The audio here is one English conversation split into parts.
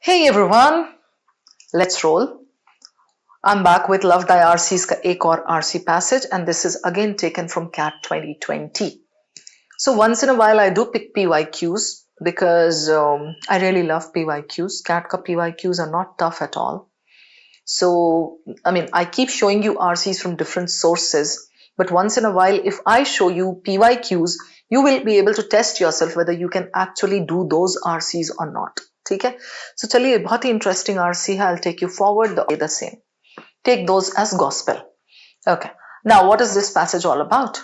Hey everyone, let's roll. I'm back with Loved IRC's का एक और RC passage and this is again taken from CAT 2020. So once in a while I do pick PYQs because I really love PYQs. CAT ka PYQs are not tough at all. So, I keep showing you RCs from different sources, but once in a while if I show you PYQs, you will be able to test yourself whether you can actually do those RCs or not. ठीक है? So चलिए बहुत ही interesting RC है. I'll take you forward the same. Take those as gospel. Okay. Now what is this passage all about?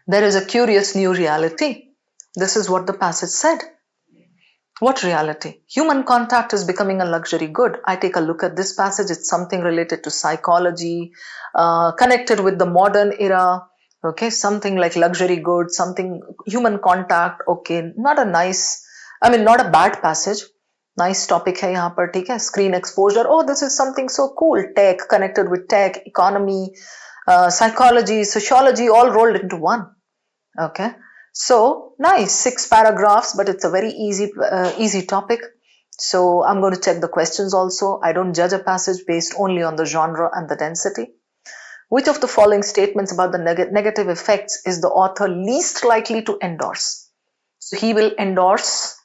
There is a curious new reality. This is what the passage said. What reality? Human contact is becoming a luxury good. I take a look at this passage. It's something related to psychology, connected with the modern era. Okay, something like luxury good, something human contact. Okay, not a bad passage. Nice topic hai yahan par, theek hai? Screen exposure. Oh, this is something so cool. Tech, connected with tech, economy, psychology, sociology, all rolled into one. Okay. So nice, 6 paragraphs, but it's a very easy topic. So I'm going to check the questions also. I don't judge a passage based only on the genre and the density. Which of the following statements about the negative effects is the author least likely to endorse? So he will endorse,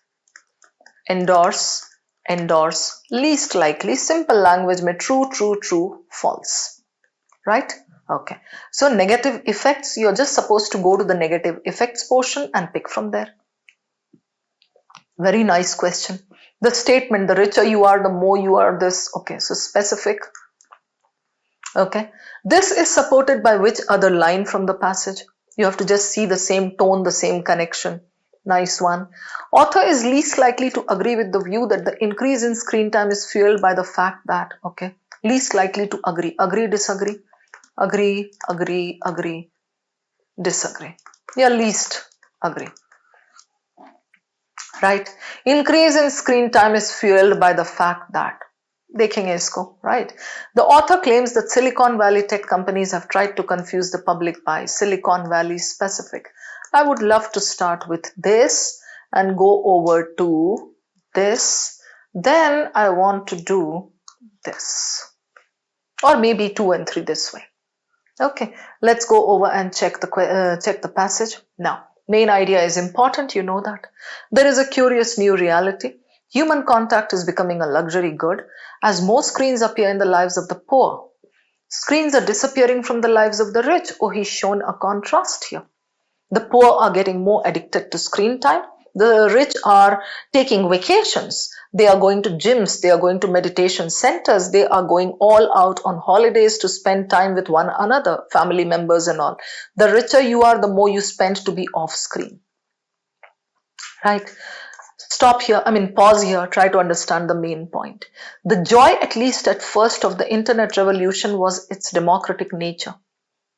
least likely. Simple language mein true, false. Right? Okay. So negative effects, you're just supposed to go to the negative effects portion and pick from there. Very nice question. The statement, the richer you are, the more you are this. Okay, so specific. Okay. This is supported by which other line from the passage? You have to just see the same tone, the same connection. Nice one. Author is least likely to agree with the view that the increase in screen time is fueled by the fact that, okay, least likely to agree. Agree, disagree? Agree, disagree. Yeah, least agree. Right? Increase in screen time is fueled by the fact that. देखेंगे इसको, right? The author claims that Silicon Valley tech companies have tried to confuse the public by Silicon Valley specific. I would love to start with this and go over to this. Then I want to do this. Or maybe 2 and 3 this way. Okay, let's go over and check the passage. Now, main idea is important, you know that. There is a curious new reality. Human contact is becoming a luxury good as more screens appear in the lives of the poor. Screens are disappearing from the lives of the rich. Oh, he's shown a contrast here. The poor are getting more addicted to screen time. The rich are taking vacations. They are going to gyms. They are going to meditation centers. They are going all out on holidays to spend time with one another, family members and all. The richer you are, the more you spend to be off screen. Right? Stop here. Pause here. Try to understand the main point. The joy, at least at first, of the internet revolution was its democratic nature.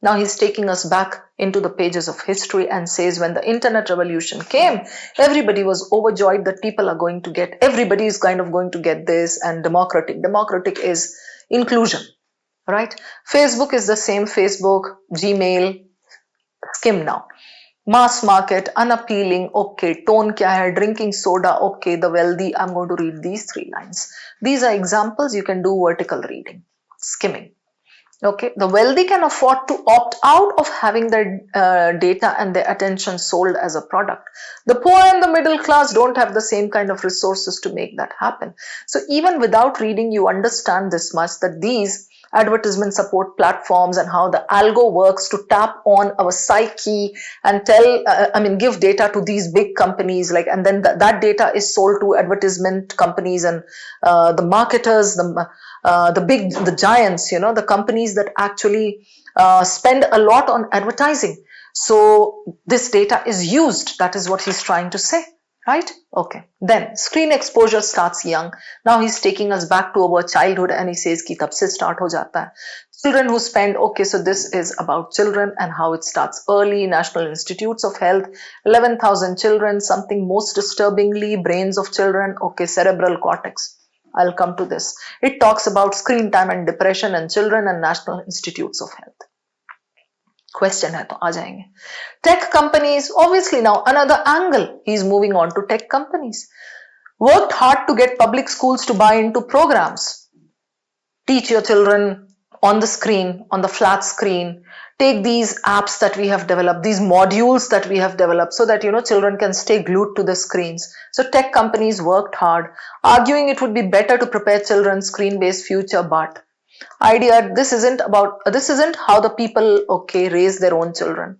Now he's taking us back into the pages of history and says when the internet revolution came, everybody was overjoyed that everybody is kind of going to get this, and democratic. Democratic is inclusion, right? Facebook is the same. Facebook, Gmail, skim now. Mass market, unappealing, okay. Tone kya hai? Drinking soda, okay. The wealthy, I'm going to read these 3 lines. These are examples. You can do vertical reading, skimming. Okay, the wealthy can afford to opt out of having their data and their attention sold as a product. The poor and the middle class don't have the same kind of resources to make that happen. So even without reading, you understand this much, that these advertisement support platforms and how the algo works to tap on our psyche and give data to these big companies, and then that data is sold to advertisement companies and the marketers, the giants, the companies that actually spend a lot on advertising. So this data is used. That is what he's trying to say. Right? Okay. Then screen exposure starts young. Now he's taking us back to our childhood and he says ki tab se start ho jata hai. Children who spend, okay, so this is about children and how it starts early. National Institutes of Health, 11,000 children, something most disturbingly, brains of children, okay, cerebral cortex. I'll come to this. It talks about screen time and depression in children and National Institutes of Health. Question hai to aa jayenge. Tech companies, obviously now another angle. He's moving on to tech companies. worked hard to get public schools to buy into programs. Teach your children on the screen, on the flat screen. Take these apps that we have developed, these modules that we have developed so that, children can stay glued to the screens. So tech companies worked hard, arguing it would be better to prepare children's screen-based future, but this isn't how the people, raise their own children.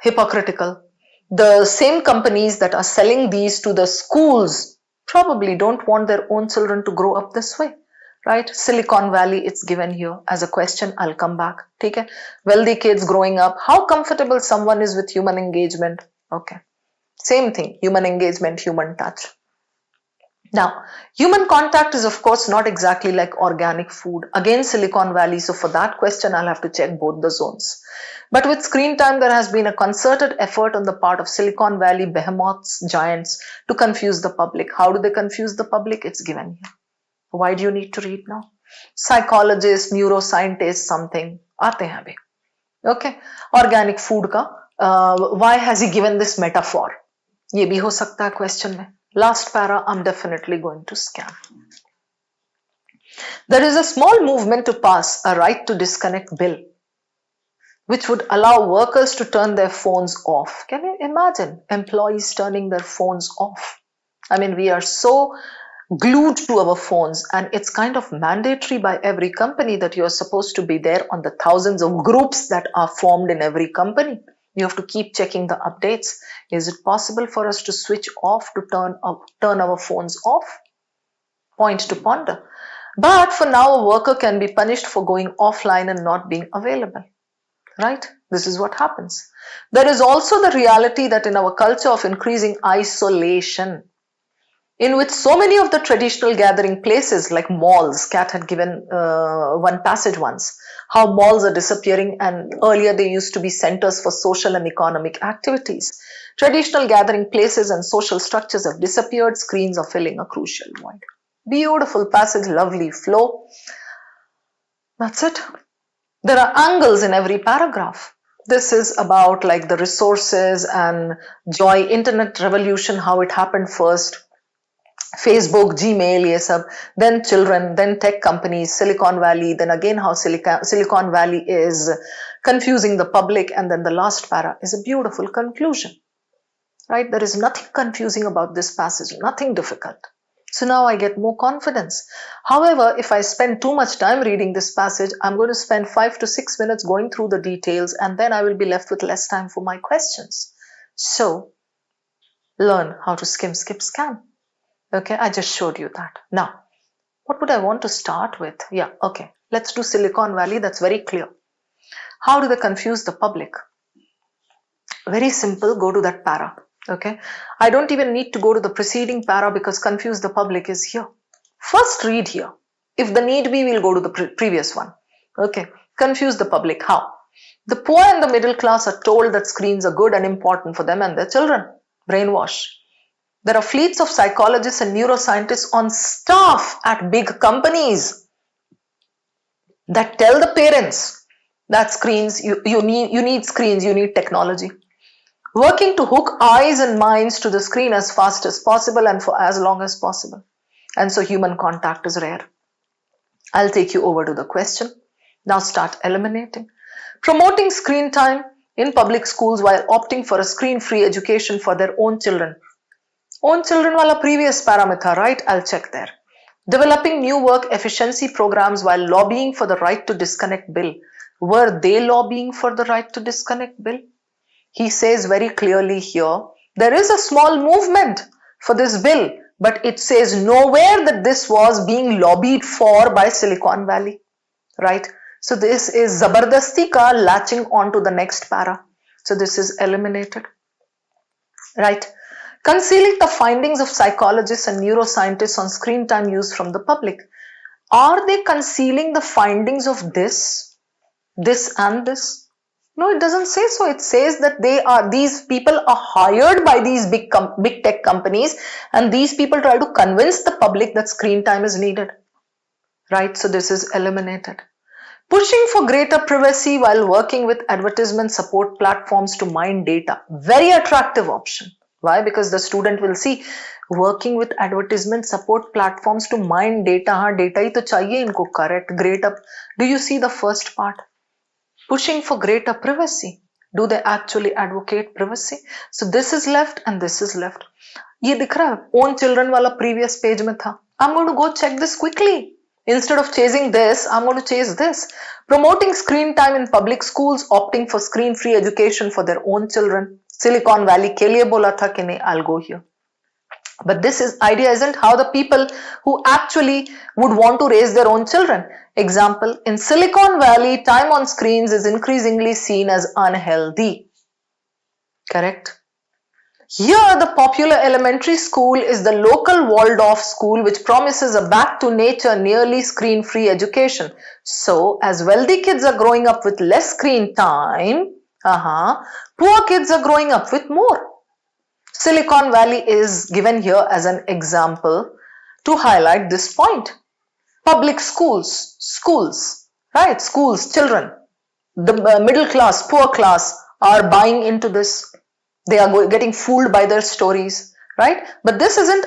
Hypocritical. The same companies that are selling these to the schools probably don't want their own children to grow up this way. Right? Silicon Valley, it's given here as a question. I'll come back. Okay. Wealthy kids growing up. How comfortable someone is with human engagement. Okay. Same thing. Human engagement, human touch. Now, human contact is of course not exactly like organic food. Again, Silicon Valley. So for that question, I'll have to check both the zones. But with screen time, there has been a concerted effort on the part of Silicon Valley behemoths, giants, to confuse the public. How do they confuse the public? It's given here. Why do you need to read now? Psychologists, neuroscientists, something. Aate hain abhi. Okay. Organic food ka. Why has he given this metaphor? Ye bhi ho sakta hai question mein. Last para, I'm definitely going to scan. There is a small movement to pass a right to disconnect bill, which would allow workers to turn their phones off. Can you imagine employees turning their phones off? I mean, we are so glued to our phones, and it's kind of mandatory by every company that you're supposed to be there on the thousands of groups that are formed in every company. You have to keep checking the updates. Is it possible for us to switch off, to turn our phones off? Point to ponder. But for now, a worker can be punished for going offline and not being available. Right? This is what happens. There is also the reality that in our culture of increasing isolation, in which so many of the traditional gathering places like malls, Kat had given one passage once, how malls are disappearing, and earlier they used to be centers for social and economic activities. Traditional gathering places and social structures have disappeared, screens are filling a crucial void. Beautiful passage, lovely flow. That's it. There are angles in every paragraph. This is about like the resources and joy, internet revolution, how it happened first. Facebook, Gmail, ye sab, then children, then tech companies, Silicon Valley, then again how Silicon Valley is confusing the public, and then the last para is a beautiful conclusion. Right? There is nothing confusing about this passage, nothing difficult. So now I get more confidence. However, if I spend too much time reading this passage, I'm going to spend 5 to 6 minutes going through the details, and then I will be left with less time for my questions. So learn how to skim, skip, scan. Okay, I just showed you that. Now, what would I want to start with? Yeah, okay. Let's do Silicon Valley. That's very clear. How do they confuse the public? Very simple. Go to that para. Okay. I don't even need to go to the preceding para because confuse the public is here. First read here. If the need be, we'll go to the previous one. Okay. Confuse the public. How? The poor and the middle class are told that screens are good and important for them and their children. Brainwash. There are fleets of psychologists and neuroscientists on staff at big companies that tell the parents that screens, you need screens, you need technology. Working to hook eyes and minds to the screen as fast as possible and for as long as possible. And so human contact is rare. I'll take you over to the question. Now start eliminating. Promoting screen time in public schools while opting for a screen-free education for their own children. Own children wala previous parameter, right? I'll check there. Developing new work efficiency programs while lobbying for the right to disconnect bill. Were they lobbying for the right to disconnect bill? He says very clearly here, there is a small movement for this bill, but it says nowhere that this was being lobbied for by Silicon Valley, right? So this is Zabardasti ka latching on to the next para. So this is eliminated, right? Concealing the findings of psychologists and neuroscientists on screen time use from the public. Are they concealing the findings of this and this? No, it doesn't say so. It says that these people are hired by these big tech companies, and these people try to convince the public that screen time is needed. Right? So this is eliminated. Pushing for greater privacy while working with advertisement support platforms to mine data. Very attractive option. Why? Because the student will see working with advertisement support platforms to mine data. हाँ data ही तो चाहिए इनको. Correct. Great up. Do you see the first part? Pushing for greater privacy. Do they actually advocate privacy? So this is left and this is left. ये दिख रहा है own children वाला previous page में था. I'm going to go check this quickly. Instead of chasing this, I'm going to chase this. Promoting screen time in public schools, opting for screen-free education for their own children. Silicon Valley के लिए बोला था कि नहीं, I'll go here. But this idea isn't how the people who actually would want to raise their own children. Example, in Silicon Valley, time on screens is increasingly seen as unhealthy. Correct? Here, the popular elementary school is the local Waldorf school which promises a back to nature, nearly screen-free education. So, as wealthy kids are growing up with less screen time, poor kids are growing up with more. Silicon Valley is given here as an example to highlight this point. Public schools, right? Schools, children, the middle class, poor class are buying into this. They are getting fooled by their stories, right? But this isn't.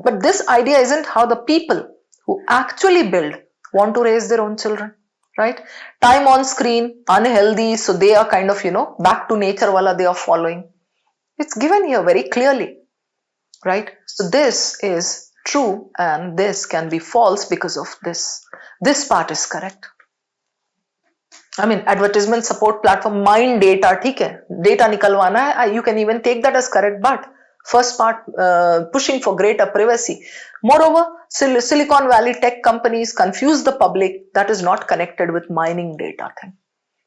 But this idea isn't how the people who actually build want to raise their own children, right? Time on screen, unhealthy, so they are kind of back to nature wala they are following. It's given here very clearly, right? So this is true and this can be false because of this. This part is correct. I mean, advertisement support platform, mine data, ठीक है, data निकलवाना है, you can even take that as correct, but first part, pushing for greater privacy. Moreover, Silicon Valley tech companies confuse the public. That is not connected with mining data thing.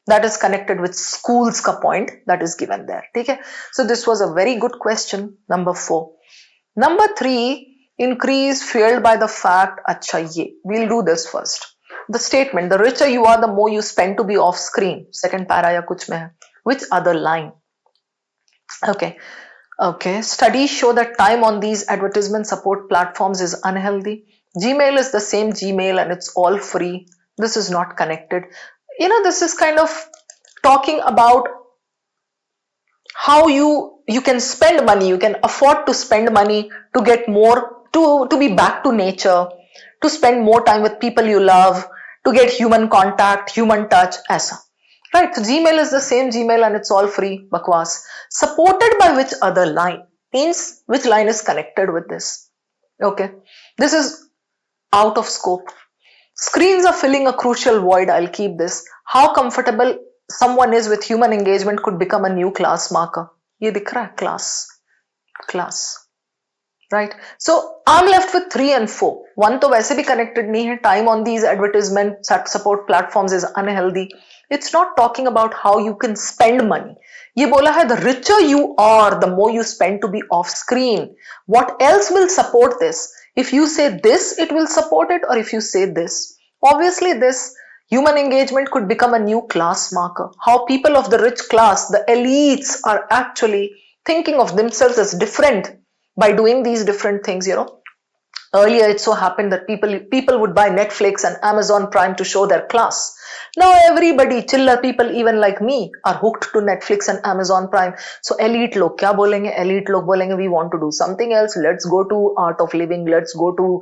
That is connected with schools ka point that is given there. Okay? So this was a very good question, number 4. Number 3, increase fueled by the fact, acha ye. We'll do this first. The statement, the richer you are, the more you spend to be off screen. Second para ya kuch mein hai. Which other line? Okay. Studies show that time on these advertisement support platforms is unhealthy. Gmail is the same Gmail and it's all free. This is not connected. This is kind of talking about how you can spend money, you can afford to spend money to get more, to be back to nature, to spend more time with people you love, to get human contact, human touch, aisa. Right, so Gmail is the same Gmail and it's all free, bakwas. Supported by which other line? Means which line is connected with this? Okay, this is out of scope. Screens are filling a crucial void. I'll keep this. How comfortable someone is with human engagement could become a new class marker. Ye dikh raha hai, class. Right? So I'm left with 3 and 4. 1 to वैसे भी connected नहीं है. Time on these advertisement support platforms is unhealthy. It's not talking about how you can spend money. ये बोला है the richer you are, the more you spend to be off screen. What else will support this? If you say this, it will support it, or if you say this. Obviously, this human engagement could become a new class marker. How people of the rich class, the elites, are actually thinking of themselves as different by doing these different things, Earlier, it so happened that people would buy Netflix and Amazon Prime to show their class. Now everybody, chiller people even like me, are hooked to Netflix and Amazon Prime. So elite log kya bolenge? Elite log bolenge, we want to do something else. Let's go to Art of Living. Let's go to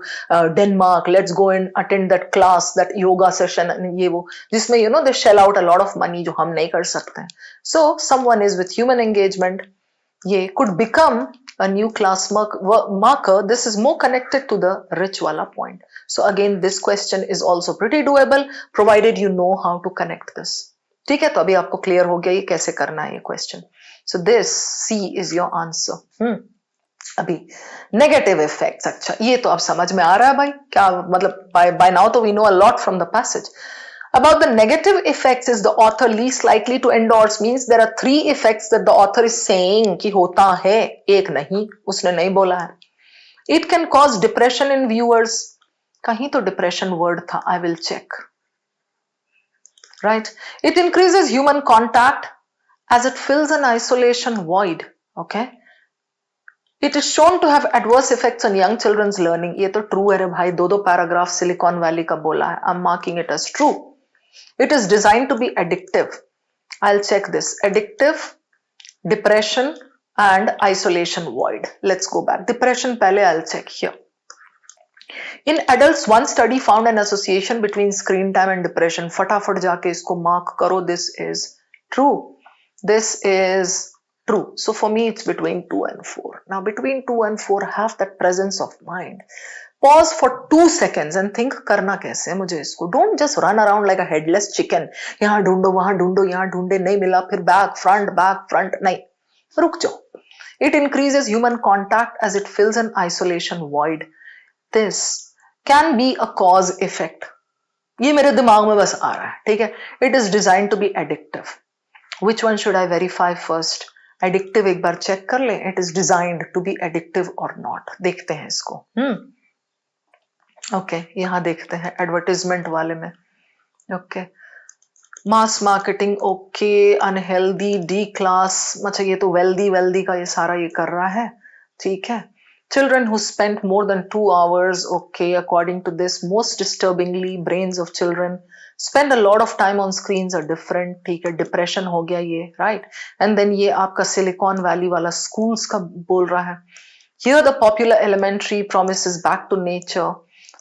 Denmark. Let's go and attend that class, that yoga session and ye wo. Jisme, they shell out a lot of money jo hum nahi kar sakte. So someone is with human engagement. Ye could become a new class marker. This is more connected to the rich wala point. So again, this question is also pretty doable, provided you know how to connect this. ठीक है, तो अभी आपको clear हो गया ये कैसे करना है ये question. So this C is your answer. अभी negative effects. अच्छा, ये तो अब समझ में आ रहा है भाई क्या मतलब by now तो we know a lot from the passage. About the negative effects is the author least likely to endorse, means there are 3 effects that the author is saying कि होता है, एक नहीं, उसने नहीं बोला है. It can cause depression in viewers. कहीं तो depression word था, I will check. Right? It increases human contact as it fills an isolation void. Okay? It is shown to have adverse effects on young children's learning. ये तो true है रे भाई, 2 paragraph Silicon Valley का बोला है. I'm marking it as true. It is designed to be addictive. I'll check this. Addictive, depression, and isolation void. Let's go back. Depression pehle I'll check here. In adults, one study found an association between screen time and depression. फटाफट जाके इसको mark करो. This is true. This is true. So for me, it's between 2 and 4. Now between 2 and 4, have that presence of mind. Pause for 2 seconds and think करना कैसे है मुझे इसको. Don't just run around like a headless chicken. यहाँ ढूंढो, वहां ढूंढो, यहाँ ढूंढे, नहीं मिला, फिर back, front, नहीं. रुक जाओ. It increases human contact as it fills an isolation void. This can be a cause effect. ये मेरे दिमाग में बस आ रहा है, ठीक है. It is designed to be addictive. Which one should I verify first? Addictive एक बार चेक कर ले. It is designed to be addictive or not. देखते हैं इसको. ओके, यहाँ देखते हैं एडवर्टाइजमेंट वाले में. Okay, mass marketing. Okay, unhealthy, D class. अच्छा, ये तो वेल्दी का ये सारा ये कर रहा है, ठीक है. Children who spent more than 2 hours, okay, according to this, most disturbingly, brains of children spend a lot of time on screens are different, ठीक है. Depression हो गया ये, right? And then ये आपका Silicon Valley वाला schools का बोल रहा है. Here the popular elementary promises back to nature.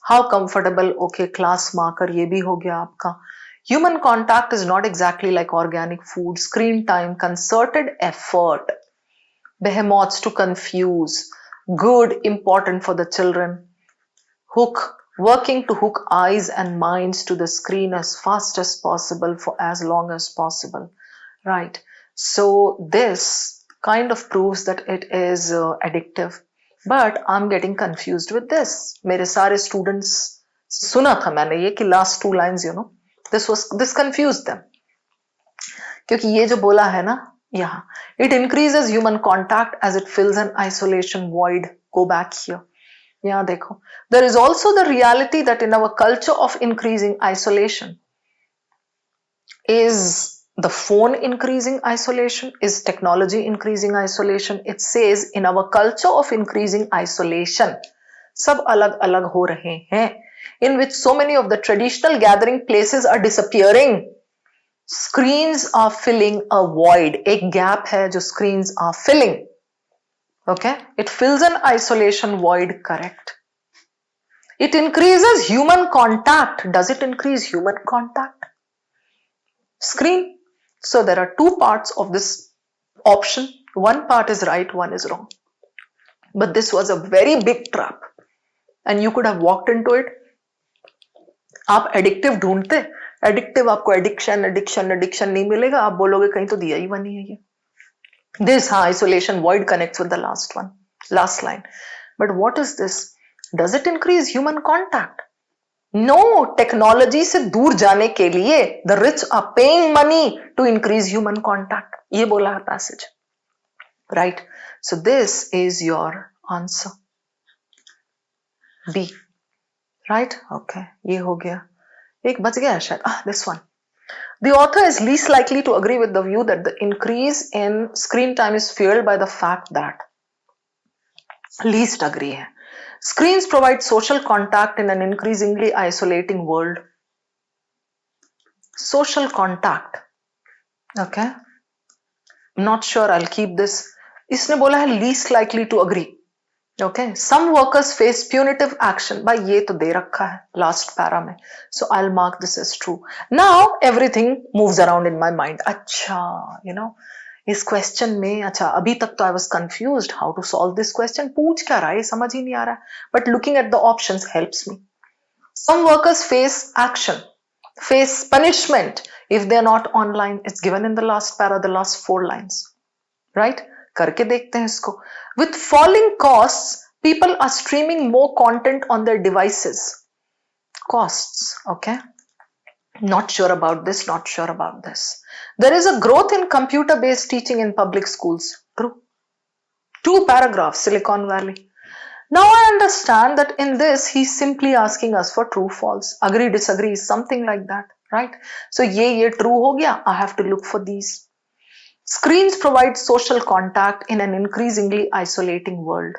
How comfortable, okay, class marker, ये भी हो गया आपका. Human contact is not exactly like organic food. Screen time, concerted effort. Behemoths to confuse. Good, important for the children. Working to hook eyes and minds to the screen as fast as possible for as long as possible. Right. So this kind of proves that it is addictive. But I'm getting confused with this. मेरे सारे students सुना था मैंने ये कि last 2 lines, you know, this confused them. क्योंकि ये जो बोला है ना यहाँ, it increases human contact as it fills an isolation void. Go back here. यहाँ देखो. There is also the reality that in our culture of increasing isolation, is the phone increasing isolation? Is technology increasing isolation? It says in our culture of increasing isolation, सब अलग अलग हो रहे हैं, in which so many of the traditional gathering places are disappearing. Screens are filling a void. एक gap है जो screens are filling. Okay, it fills an isolation void. Correct. It increases human contact. Does it increase human contact? Screen. So there are 2 parts of this option. One part is right, one is wrong. But this was a very big trap and you could have walked into it. आप addictive ढूंढते, addictive आपको addiction नहीं मिलेगा. आप बोलोगे कहीं तो दिया ही बनी है ये. This isolation void connects with the last line. But what is this? Does it increase human contact? No, technology से दूर जाने के लिए the rich are paying money to increase human contact. ये बोला है passage. Right? So this is your answer. B. Right? Okay. ये हो गया. एक बच गया शायद. This one. The author is least likely to agree with the view that the increase in screen time is fueled by the fact that. Least agree है. Screens provide social contact in an increasingly isolating world. Social contact. Okay. Not sure, I'll keep this. इसने बोला है least likely to agree. Okay. Some workers face punitive action. भाई ये तो दे रखा है last para में. So I'll mark this as true. Now everything moves around in my mind. अच्छा, you know, इस क्वेश्चन में, अच्छा अभी तक तो I was confused how to solve this question. पूछ क्या रहा है, समझ ही नहीं आ रहा. But looking at the options helps me. Some workers face action, face punishment if they are not online. It's given in the last para, the last 4 lines. Right? करके देखते हैं इसको. With falling costs, people are streaming more content on their devices. Costs, okay? Not sure about this, not sure about this. There is a growth in computer-based teaching in public schools. True. 2 paragraphs, Silicon Valley. Now I understand that in this, he's simply asking us for true, false. Agree, disagree, something like that, right? So ye true ho gaya. I have to look for these. Screens provide social contact in an increasingly isolating world.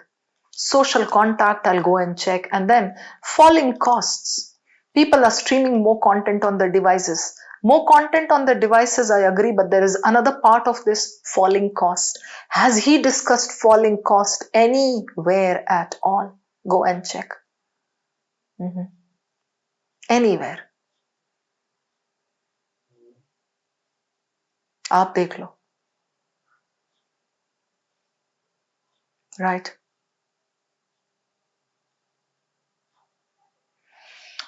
Social contact, I'll go and check. And then falling costs. People are streaming more content on their devices. More content on the devices, I agree, but there is another part of this: falling cost. Has he discussed falling cost anywhere at all? Go and check. Anywhere. आप देख लो. Right.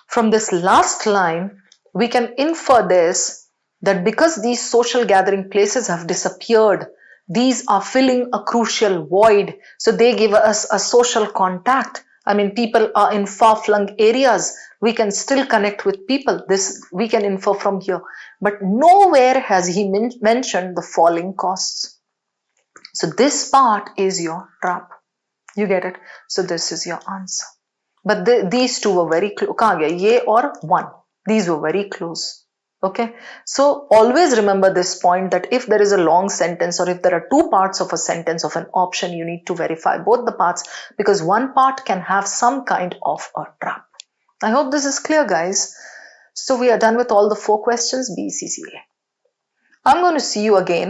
From this last line, we can infer this, that because these social gathering places have disappeared, these are filling a crucial void. So they give us a social contact. I mean, people are in far-flung areas. We can still connect with people. This we can infer from here. But nowhere has he mentioned the falling costs. So this part is your trap. You get it? So this is your answer. But these two were very close. कहाँ गया ये और one? These were very close. Okay, so always remember this point, that if there is a long sentence or if there are two parts of a sentence of an option, you need to verify both the parts, because one part can have some kind of a trap. I hope this is clear, guys. So we are done with all the 4 questions, BCCA. I'm going to see you again